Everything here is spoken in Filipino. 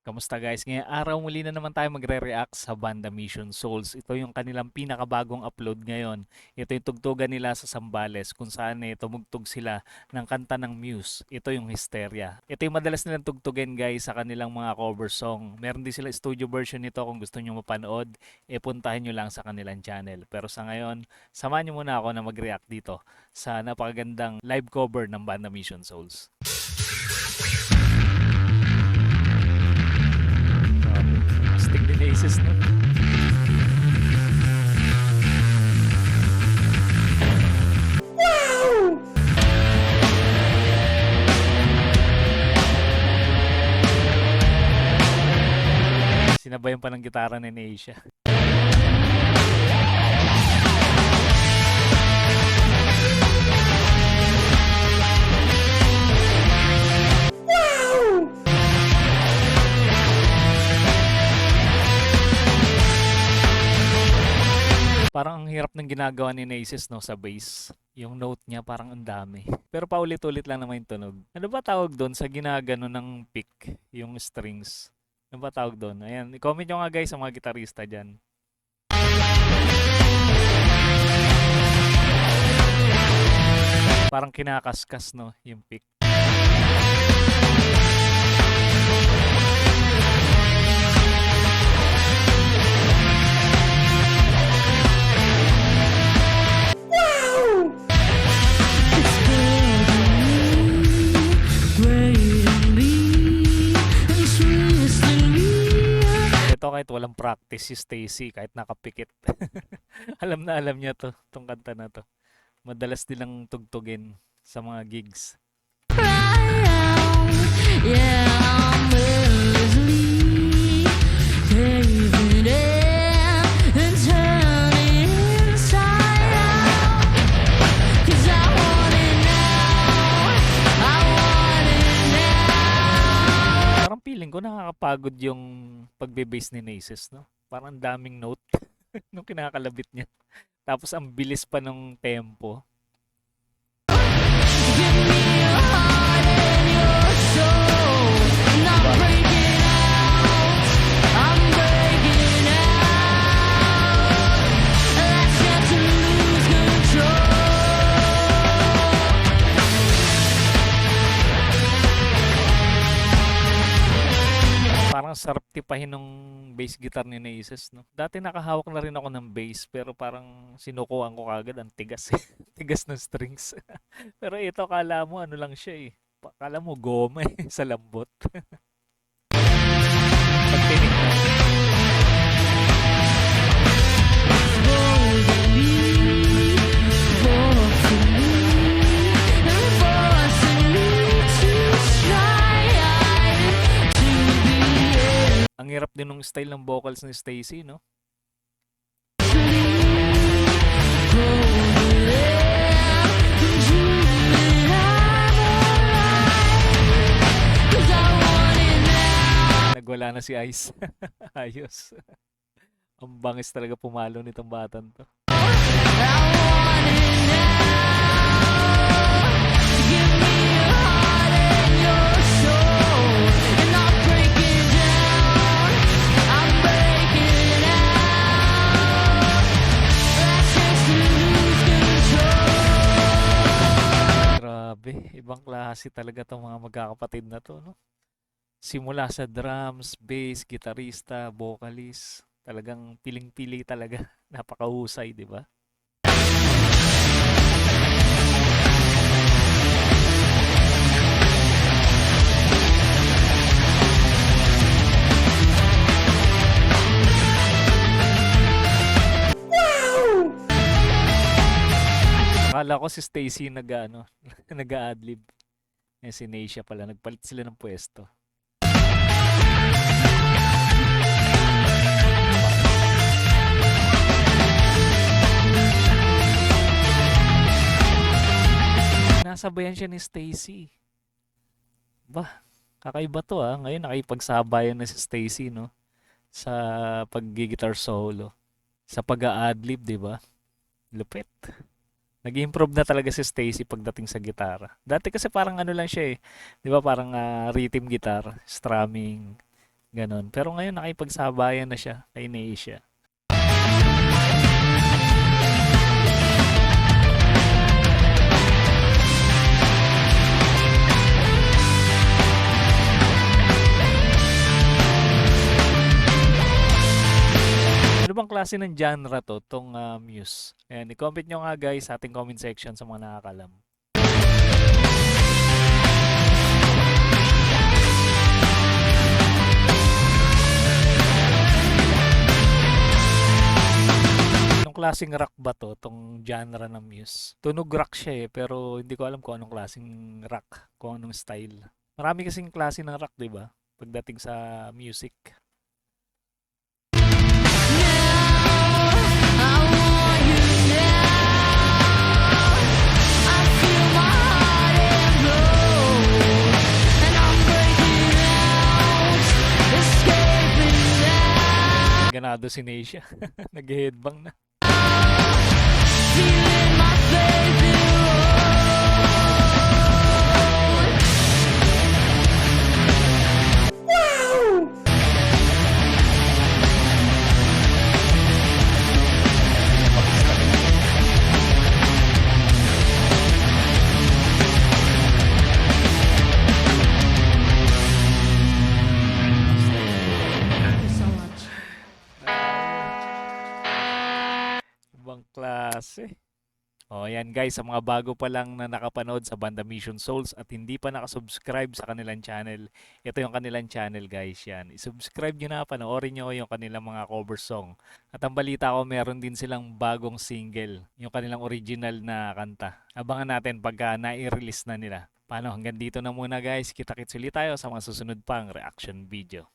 Kamusta guys? Ngayong araw muli na naman tayo magre-react sa Banda Mission Souls. Ito yung kanilang pinakabagong upload ngayon. Ito yung tugtugan nila sa Zambales kung saan tumugtog sila ng kanta ng Muse. Ito yung Hysteria. Ito yung madalas nilang tugtugin guys sa kanilang mga cover song. Meron din sila studio version nito kung gusto nyo mapanood. Puntahan nyo lang sa kanilang channel. Pero sa ngayon, samahan nyo muna ako na mag-react dito sa napakagandang live cover ng Banda Mission Souls. Astig din na Aces, no? Sinabayan pa ng gitara ni Asia. Parang ang hirap ng ginagawa ni Aces no sa bass. Yung note niya parang ang dami. Pero paulit-ulit lang naman yung tunog. Ano ba tawag doon sa ginagano ng pick, yung strings? Ano ba tawag doon? Ayan, i-comment nyo nga guys sa mga gitarista dyan. Parang kinakaskas no, yung pick. Kahit walang practice si Stacy, kahit nakapikit. alam niya to, tong kanta na to. Madalas nilang tugtugin sa mga gigs. Feeling ko nakakapagod yung pagbe-bass ni Aces, no? Parang ang daming note nung kinakalabit niya. Tapos ang bilis pa ng tempo. Parang sarap tipahin ng bass guitar ni Aces, no? Dati nakahawak na rin ako ng bass, pero parang sinukuhan ko kagad, ang tigas eh. Tigas ng strings. Pero ito, kala mo ano lang siya eh. Kala mo goma eh, sa lambot. Pagtinig mo. Ang hirap din ng style ng vocals ni Stacy, no? Nagwala na si Ice. Ayos. Ang bangis talaga pumalo nitong batan to. Ibang klase talaga itong mga magkakapatid na to, no? Simula sa drums, bass, gitarista, vocalist, talagang piling-pili talaga. Napakahusay, di ba? Akala ko si Stacy nag-a-adlib. Si Asia pala, nagpalit sila ng pwesto. Nasabayan siya ni Stacy. Bah, Kakaiba to ah. Ngayon nakipagsabayan na si Stacy, no? Sa pag-guitar solo. Sa pag-a-adlib, di ba? Lupit. Nag-improve na talaga si Stacy pagdating sa gitara. Dati kasi parang ano lang siya eh. Di ba parang rhythm guitar, strumming, ganon. Pero ngayon nakipagsabayan na siya kay Neisha. Ano bang klase ng genre to, tong Muse? Ayan, i-comment nyo nga guys sa ating comment section sa mga nakakalam. Anong klaseng rock ba to, tong genre ng Muse? Tunog rock siya eh, pero hindi ko alam kung anong klaseng rock, kung anong style. Marami kasing klase ng rock, di ba? Pagdating sa music. Ganado si Neisha. Nag-headbang na. Ibang klase. O yan guys, sa mga bago pa lang na nakapanood sa Banda Mission Souls at hindi pa nakasubscribe sa kanilang channel, ito yung kanilang channel guys yan. I-subscribe nyo na, panoorin nyo yung kanilang mga cover song. At ang balita ko, meron din silang bagong single, yung kanilang original na kanta. Abangan natin pagka nai-release na nila. Paano, hanggang dito na muna guys. Kita-kits ulit tayo sa mga susunod pang reaction video.